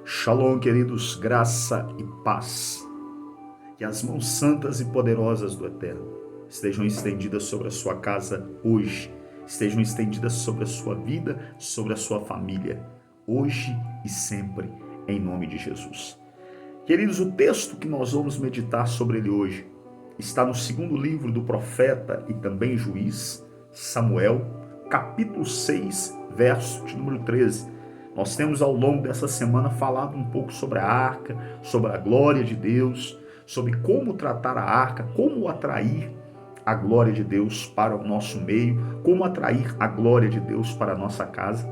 Shalom, queridos, graça e paz. Que as mãos santas e poderosas do Eterno estejam estendidas sobre a sua casa hoje, estejam estendidas sobre a sua vida, sobre a sua família, hoje e sempre, em nome de Jesus. Queridos, o texto que nós vamos meditar sobre ele hoje está no segundo livro do profeta e também juiz, Samuel, capítulo 6, verso de número 13. Nós temos ao longo dessa semana falado um pouco sobre a arca, sobre a glória de Deus, sobre como tratar a arca, como atrair a glória de Deus para o nosso meio, como atrair a glória de Deus para a nossa casa.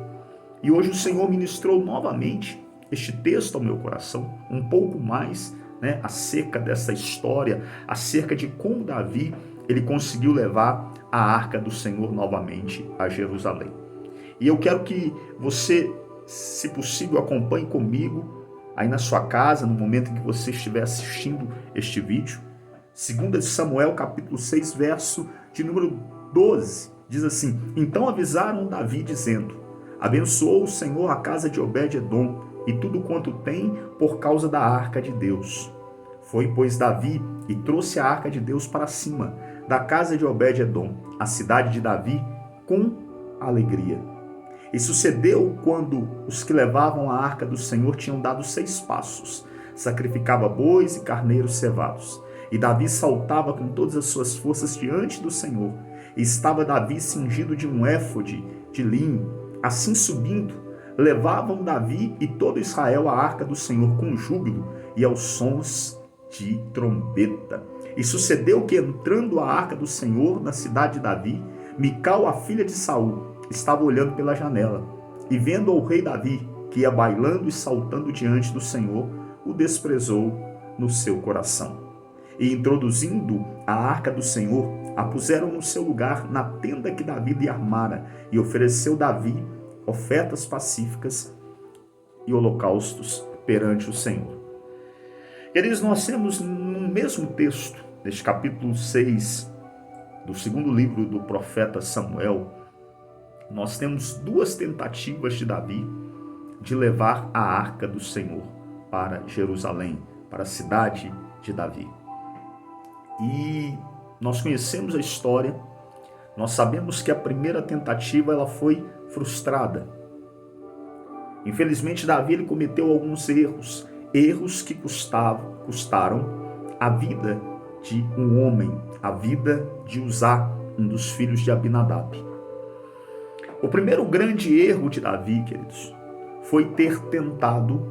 E hoje o Senhor ministrou novamente este texto ao meu coração, um pouco mais, acerca dessa história, acerca de como Davi ele conseguiu levar a arca do Senhor novamente a Jerusalém. E eu quero que você, se possível, acompanhe comigo aí na sua casa, no momento em que você estiver assistindo este vídeo. 2 Samuel, capítulo 6, verso de número 12, diz assim: Então avisaram Davi, dizendo: Abençoou o Senhor a casa de Obed-edom e tudo quanto tem por causa da arca de Deus. Foi, pois, Davi e trouxe a arca de Deus para cima da casa de Obed-edom, a cidade de Davi, com alegria. E sucedeu quando os que levavam a arca do Senhor tinham dado 6 passos, sacrificava bois e carneiros cevados. E Davi saltava com todas as suas forças diante do Senhor. E estava Davi cingido de um éfode de linho. Assim subindo, levavam Davi e todo Israel a arca do Senhor com júbilo e aos sons de trombeta. E sucedeu que, entrando a arca do Senhor na cidade de Davi, Mical, a filha de Saul, estava olhando pela janela, e vendo o rei Davi, que ia bailando e saltando diante do Senhor, o desprezou no seu coração. E introduzindo a arca do Senhor, a puseram no seu lugar na tenda que Davi lhe armara, e ofereceu Davi ofertas pacíficas e holocaustos perante o Senhor. Queridos, nós temos no mesmo texto, neste capítulo 6 do segundo livro do profeta Samuel, nós temos 2 tentativas de Davi de levar a arca do Senhor para Jerusalém, para a cidade de Davi. E nós conhecemos a história, nós sabemos que a primeira tentativa ela foi frustrada. Infelizmente, Davi ele cometeu alguns erros que custaram a vida de um homem, a vida de Uzá, um dos filhos de Abinadab. O primeiro grande erro de Davi, queridos, foi ter tentado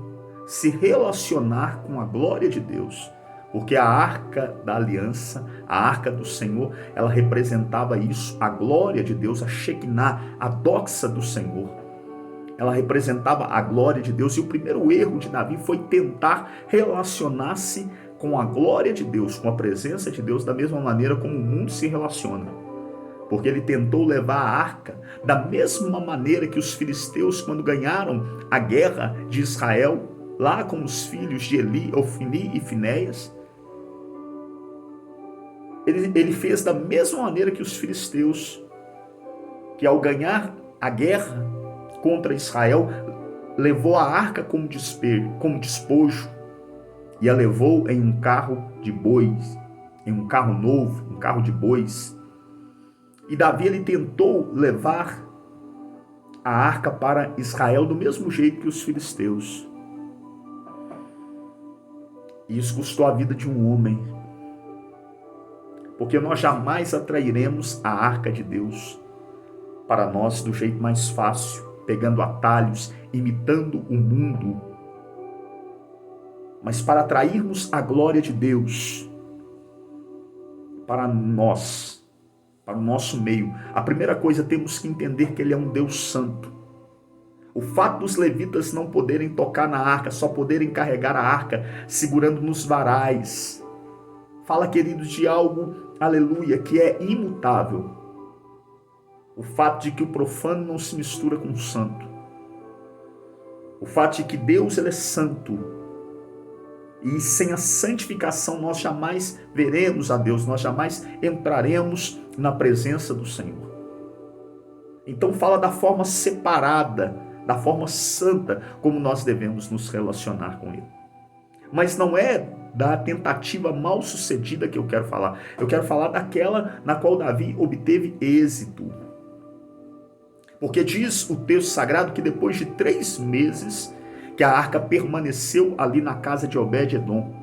se relacionar com a glória de Deus, porque a arca da aliança, a arca do Senhor, ela representava isso, a glória de Deus, a Shekinah, a doxa do Senhor. Ela representava a glória de Deus, e o primeiro erro de Davi foi tentar relacionar-se com a glória de Deus, com a presença de Deus, da mesma maneira como o mundo se relaciona. Porque ele tentou levar a arca da mesma maneira que os filisteus, quando ganharam a guerra de Israel, lá com os filhos de Eli, Ofni e Finéias, ele fez da mesma maneira que os filisteus, que ao ganhar a guerra contra Israel, levou a arca como despojo, e a levou em um carro de bois, em um carro novo, um carro de bois. E Davi ele tentou levar a arca para Israel do mesmo jeito que os filisteus. E isso custou a vida de um homem. Porque nós jamais atrairemos a arca de Deus para nós do jeito mais fácil, pegando atalhos, imitando o mundo. Mas para atrairmos a glória de Deus para nós, para o nosso meio, a primeira coisa, temos que entender que Ele é um Deus santo. O fato dos levitas não poderem tocar na arca, só poderem carregar a arca segurando nos varais, fala, queridos, de algo, aleluia, que é imutável. O fato de que o profano não se mistura com o santo. O fato de que Deus ele é santo. E sem a santificação nós jamais veremos a Deus, nós jamais entraremos na presença do Senhor. Então fala da forma separada da forma santa como nós devemos nos relacionar com Ele. Mas não é da tentativa mal sucedida que eu quero falar. Eu quero falar daquela na qual Davi obteve êxito. Porque diz o texto sagrado que depois de 3 meses que a arca permaneceu ali na casa de Obed-edom.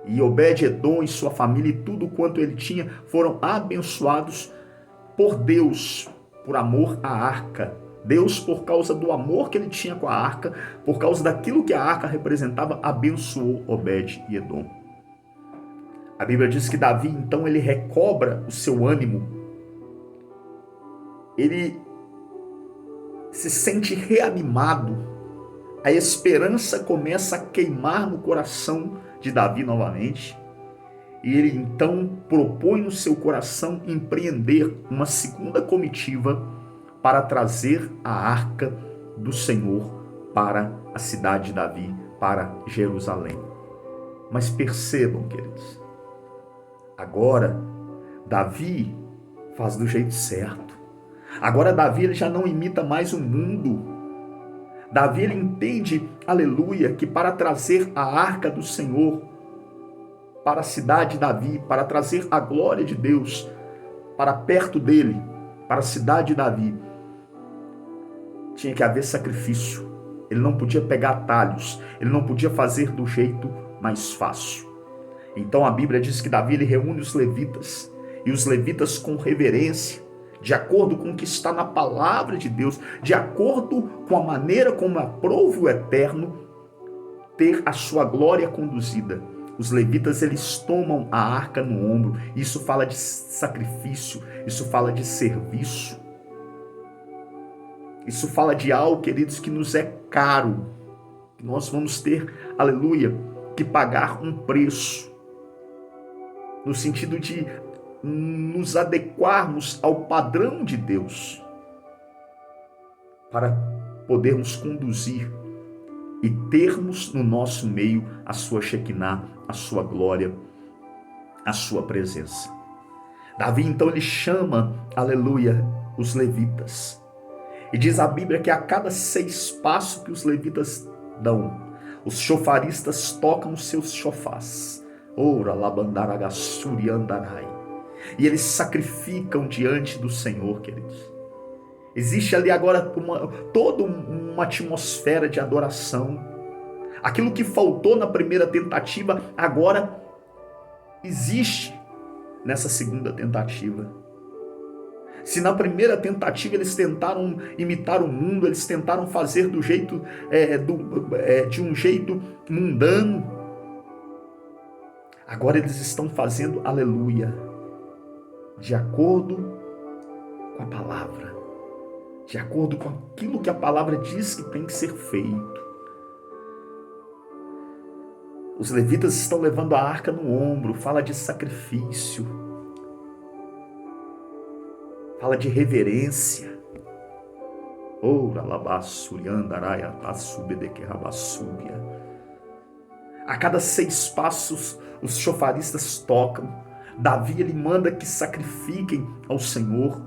E Obed-edom e sua família e tudo quanto ele tinha foram abençoados por Deus, por amor à arca. Deus, por causa do amor que ele tinha com a arca, por causa daquilo que a arca representava, abençoou Obed-edom. A Bíblia diz que Davi, então, ele recobra o seu ânimo. Ele se sente reanimado. A esperança começa a queimar no coração de Davi novamente. E ele então propõe no seu coração empreender uma segunda comitiva para trazer a arca do Senhor para a cidade de Davi, para Jerusalém. Mas percebam, queridos, agora Davi faz do jeito certo. Agora Davi ele já não imita mais o mundo. Davi ele entende, aleluia, que para trazer a arca do Senhor para a cidade de Davi, para trazer a glória de Deus para perto dele, para a cidade de Davi, tinha que haver sacrifício. Ele não podia pegar atalhos, ele não podia fazer do jeito mais fácil. Então a Bíblia diz que Davi ele reúne os levitas, e os levitas com reverência, de acordo com o que está na palavra de Deus, de acordo com a maneira como aprova o Eterno ter a sua glória conduzida. Os levitas, eles tomam a arca no ombro. Isso fala de sacrifício, isso fala de serviço. Isso fala de algo, queridos, que nos é caro. Que nós vamos ter, aleluia, que pagar um preço. No sentido de nos adequarmos ao padrão de Deus, para podermos conduzir e termos no nosso meio a sua Shekinah, a sua glória, a sua presença. Davi então ele chama, aleluia, os levitas. E diz a Bíblia que a cada 6 passos que os levitas dão, os chofaristas tocam os seus chofás. Ora labandaragasuri andarai. E eles sacrificam diante do Senhor, queridos. Existe ali agora toda uma atmosfera de adoração. Aquilo que faltou na primeira tentativa, agora existe nessa segunda tentativa. Se na primeira tentativa eles tentaram imitar o mundo, eles tentaram fazer do jeito de um jeito mundano, agora eles estão fazendo, aleluia, de acordo com a palavra, de acordo com aquilo que a palavra diz que tem que ser feito. Os levitas estão levando a arca no ombro, fala de sacrifício, fala de reverência. A cada 6 passos, os chofaristas tocam. Davi, ele manda que sacrifiquem ao Senhor.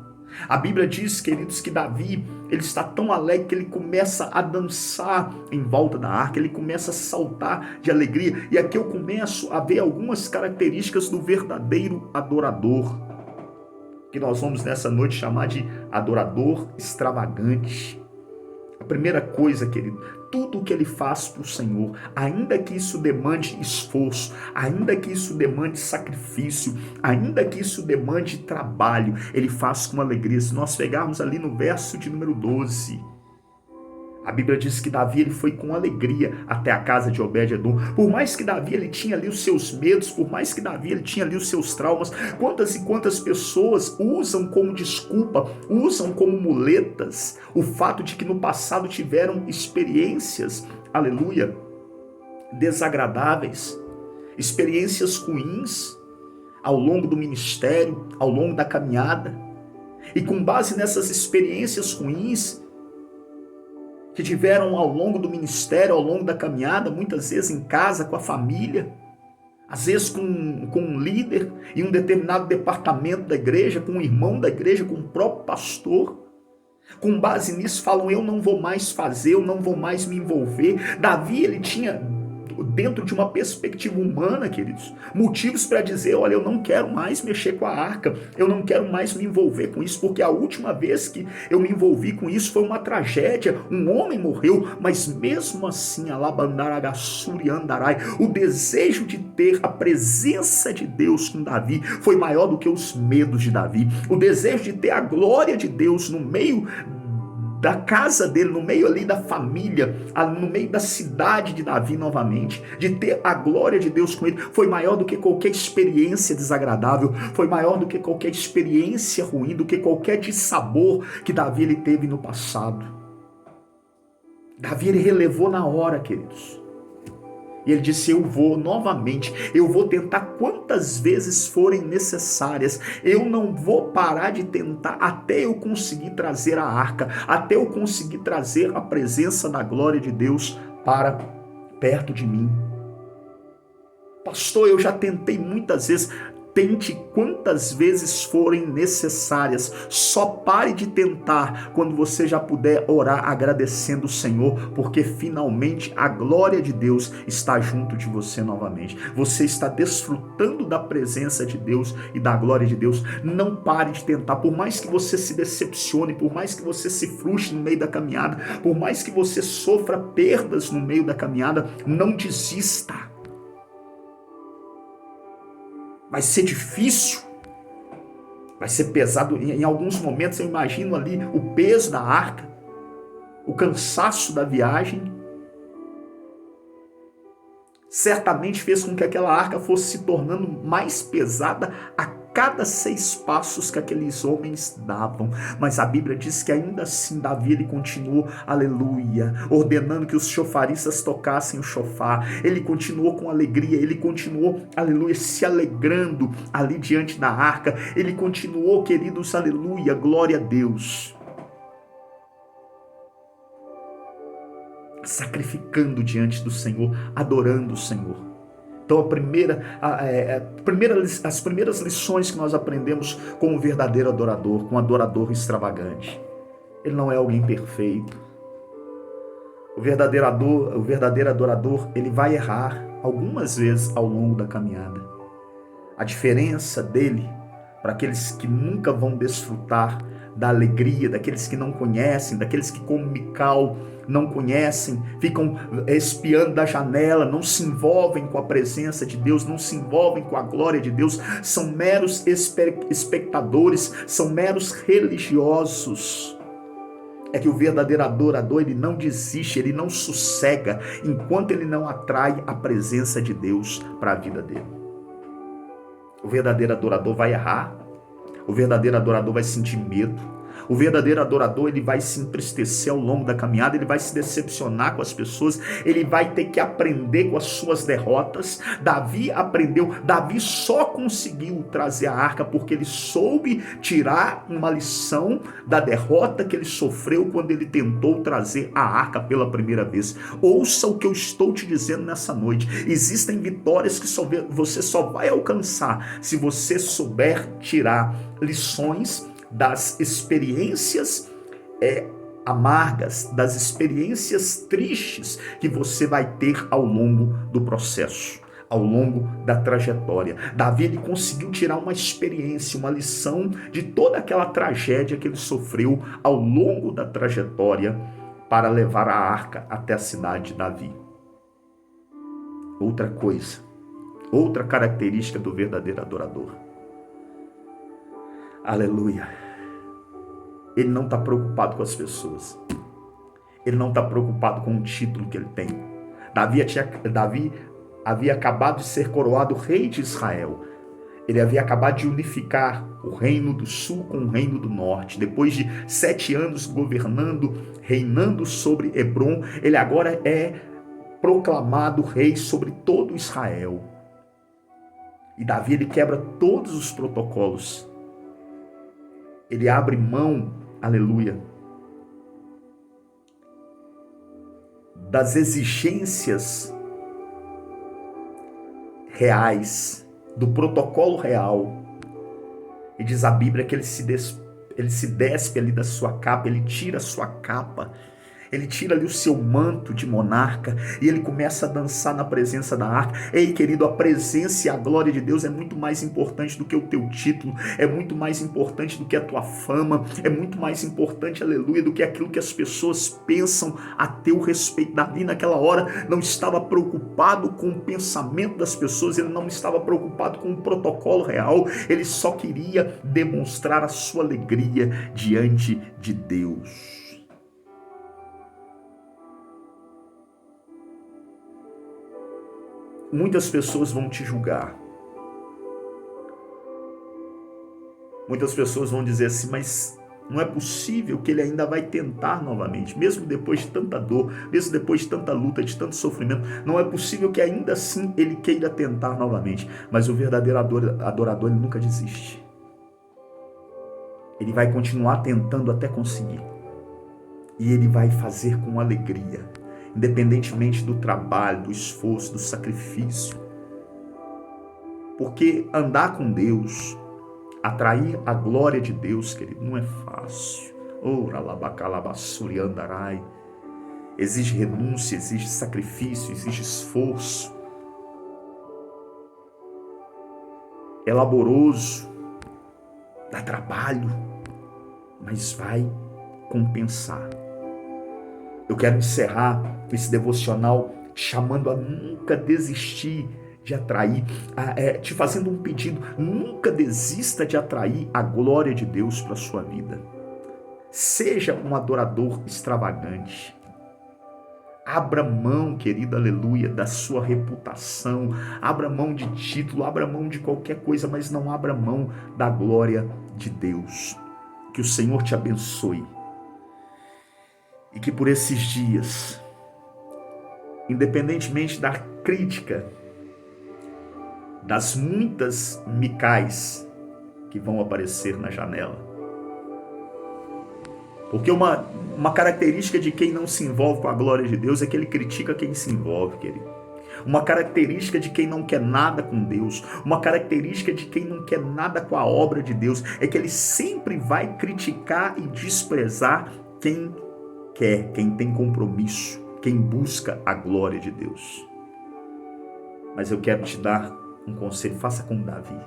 A Bíblia diz, queridos, que Davi, ele está tão alegre que ele começa a dançar em volta da arca, ele começa a saltar de alegria. E aqui eu começo a ver algumas características do verdadeiro adorador, que nós vamos nessa noite chamar de adorador extravagante. A primeira coisa, querido, tudo que ele faz para o Senhor, ainda que isso demande esforço, ainda que isso demande sacrifício, ainda que isso demande trabalho, ele faz com alegria. Se nós pegarmos ali no verso de número 12, a Bíblia diz que Davi ele foi com alegria até a casa de Obed-edom. Por mais que Davi ele tinha ali os seus medos, por mais que Davi ele tinha ali os seus traumas, quantas e quantas pessoas usam como desculpa, usam como muletas o fato de que no passado tiveram experiências, aleluia, desagradáveis, experiências ruins ao longo do ministério, ao longo da caminhada. E com base nessas experiências ruins que tiveram ao longo do ministério, ao longo da caminhada, muitas vezes em casa, com a família, às vezes com um líder em um determinado departamento da igreja, com um irmão da igreja, com o próprio pastor, Com base nisso, falam: eu não vou mais fazer, eu não vou mais me envolver. Davi, ele tinha, dentro de uma perspectiva humana, queridos, motivos para dizer: olha, eu não quero mais mexer com a arca, eu não quero mais me envolver com isso, porque a última vez que eu me envolvi com isso foi uma tragédia, um homem morreu. Mas mesmo assim, Alabandaragassuri andarai, o desejo de ter a presença de Deus com Davi foi maior do que os medos de Davi. O desejo de ter a glória de Deus no meio da casa dele, no meio ali da família, no meio da cidade de Davi novamente, de ter a glória de Deus com ele, foi maior do que qualquer experiência desagradável, foi maior do que qualquer experiência ruim, do que qualquer dissabor que Davi ele teve no passado. Davi ele relevou na hora, queridos. E ele disse: eu vou novamente, eu vou tentar quantas vezes forem necessárias, eu não vou parar de tentar até eu conseguir trazer a arca, até eu conseguir trazer a presença da glória de Deus para perto de mim. Pastor, eu já tentei muitas vezes. Tente quantas vezes forem necessárias. Só pare de tentar quando você já puder orar agradecendo o Senhor, porque finalmente a glória de Deus está junto de você novamente. Você está desfrutando da presença de Deus e da glória de Deus. Não pare de tentar, por mais que você se decepcione, por mais que você se frustre no meio da caminhada, por mais que você sofra perdas no meio da caminhada, não desista. Vai ser difícil, vai ser pesado. Em alguns momentos eu imagino ali o peso da arca, o cansaço da viagem. Certamente fez com que aquela arca fosse se tornando mais pesada a cada 6 passos que aqueles homens davam. Mas a Bíblia diz que ainda assim Davi ele continuou, aleluia, ordenando que os chofaristas tocassem o chofar. Ele continuou com alegria, ele continuou, aleluia, se alegrando ali diante da arca. Ele continuou, queridos, aleluia, glória a Deus, sacrificando diante do Senhor, adorando o Senhor. Então as primeiras lições que nós aprendemos com um verdadeiro adorador, com um adorador extravagante. Ele não é alguém perfeito. O verdadeiro adorador, ele vai errar algumas vezes ao longo da caminhada. A diferença dele, para aqueles que nunca vão desfrutar da alegria, daqueles que não conhecem, daqueles que como Mical não conhecem, ficam espiando da janela, não se envolvem com a presença de Deus, não se envolvem com a glória de Deus, são meros espectadores, são meros religiosos. É que o verdadeiro adorador, ele não desiste, ele não sossega, enquanto ele não atrai a presença de Deus para a vida dele. O verdadeiro adorador vai errar, o verdadeiro adorador vai sentir medo, o verdadeiro adorador ele vai se entristecer ao longo da caminhada, ele vai se decepcionar com as pessoas, ele vai ter que aprender com as suas derrotas. Davi aprendeu, Davi só conseguiu trazer a arca porque ele soube tirar uma lição da derrota que ele sofreu quando ele tentou trazer a arca pela primeira vez. Ouça o que eu estou te dizendo nessa noite. Existem vitórias que você só vai alcançar se você souber tirar lições das experiências amargas, das experiências tristes que você vai ter ao longo do processo, ao longo da trajetória. Davi ele conseguiu tirar uma experiência, uma lição de toda aquela tragédia que ele sofreu ao longo da trajetória para levar a arca até a cidade de Davi. Outra coisa, outra característica do verdadeiro adorador. Aleluia. Ele não está preocupado com as pessoas. Ele não está preocupado com o título que ele tem. Davi havia acabado de ser coroado rei de Israel. Ele havia acabado de unificar o reino do sul com o reino do norte. Depois de 7 anos governando, reinando sobre Hebrom, ele agora é proclamado rei sobre todo Israel. E Davi ele quebra todos os protocolos. Ele abre mão, aleluia, das exigências reais, do protocolo real. E diz a Bíblia que ele Ele se despe ali da sua capa, ele tira a sua capa, ele tira ali o seu manto de monarca e ele começa a dançar na presença da arca. Ei, querido, a presença e a glória de Deus é muito mais importante do que o teu título, é muito mais importante do que a tua fama, é muito mais importante, aleluia, do que aquilo que as pessoas pensam a teu respeito. Davi naquela hora não estava preocupado com o pensamento das pessoas, ele não estava preocupado com o protocolo real, ele só queria demonstrar a sua alegria diante de Deus. Muitas pessoas vão te julgar. Muitas pessoas vão dizer assim, mas não é possível que ele ainda vai tentar novamente, mesmo depois de tanta dor, mesmo depois de tanta luta, de tanto sofrimento, não é possível que ainda assim ele queira tentar novamente. Mas o verdadeiro adorador, ele nunca desiste. Ele vai continuar tentando até conseguir. E ele vai fazer com alegria, independentemente do trabalho, do esforço, do sacrifício. Porque andar com Deus, atrair a glória de Deus, querido, não é fácil. Exige renúncia, exige sacrifício, exige esforço. É laboroso, dá trabalho, mas vai compensar. Eu quero encerrar esse devocional chamando a nunca desistir de atrair, te fazendo um pedido: nunca desista de atrair a glória de Deus para a sua vida. Seja um adorador extravagante. Abra mão, querido, aleluia, da sua reputação. Abra mão de título, abra mão de qualquer coisa, mas não abra mão da glória de Deus. Que o Senhor te abençoe. E que por esses dias, independentemente da crítica, das muitas Micais que vão aparecer na janela, porque uma característica de quem não se envolve com a glória de Deus é que ele critica quem se envolve, querido. Uma característica de quem não quer nada com Deus, uma característica de quem não quer nada com a obra de Deus, é que ele sempre vai criticar e desprezar quem quer, quem tem compromisso, quem busca a glória de Deus. Mas eu quero te dar um conselho: faça como Davi.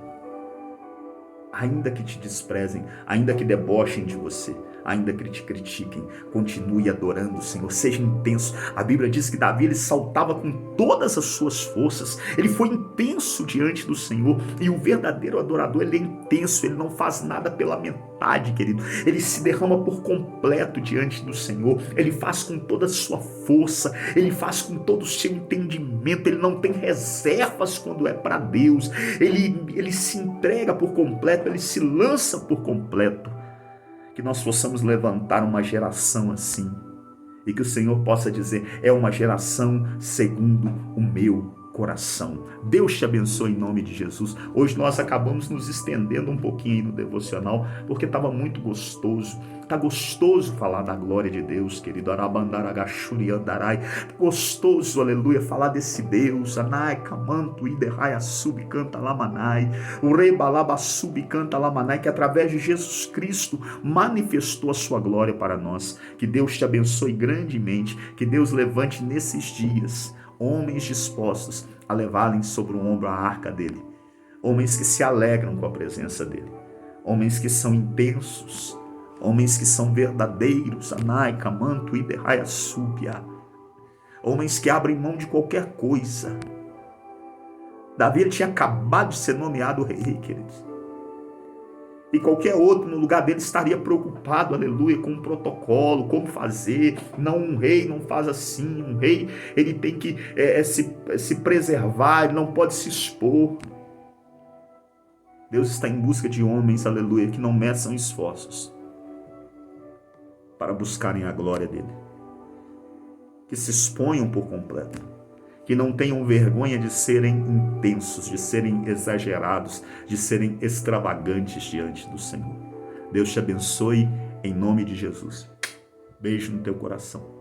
Ainda que te desprezem, ainda que debochem de você, ainda que te critiquem, continue adorando o Senhor, seja intenso. A Bíblia diz que Davi, ele saltava com todas as suas forças, ele foi intenso diante do Senhor. E o verdadeiro adorador, ele é intenso, ele não faz nada pela metade, querido, ele se derrama por completo diante do Senhor, ele faz com toda a sua força, ele faz com todo o seu entendimento, ele não tem reservas quando é para Deus, ele se entrega por completo, ele se lança por completo. Que nós possamos levantar uma geração assim, e que o Senhor possa dizer: é uma geração segundo o meu coração. Deus te abençoe em nome de Jesus. Hoje nós acabamos nos estendendo um pouquinho no devocional, porque estava muito gostoso. Está gostoso falar da glória de Deus, querido. Gostoso, aleluia, falar desse Deus. Anai, camanto, iderrai, assub, canta lamanai. O rei balaba, assub, canta lamanai, que através de Jesus Cristo manifestou a sua glória para nós. Que Deus te abençoe grandemente. Que Deus levante nesses dias homens dispostos a levarem sobre o ombro a arca dele. Homens que se alegram com a presença dele. Homens que são intensos. Homens que são verdadeiros. Anai, camanto, iderrai, assúbia. Homens que abrem mão de qualquer coisa. Davi, ele tinha acabado de ser nomeado rei, queridos. E qualquer outro no lugar dele estaria preocupado, aleluia, com o protocolo, como fazer. Não, um rei não faz assim. Um rei, ele tem que se preservar, ele não pode se expor. Deus está em busca de homens, aleluia, que não meçam esforços para buscarem a glória dele. Que se exponham por completo. Que não tenham vergonha de serem intensos, de serem exagerados, de serem extravagantes diante do Senhor. Deus te abençoe em nome de Jesus. Beijo no teu coração.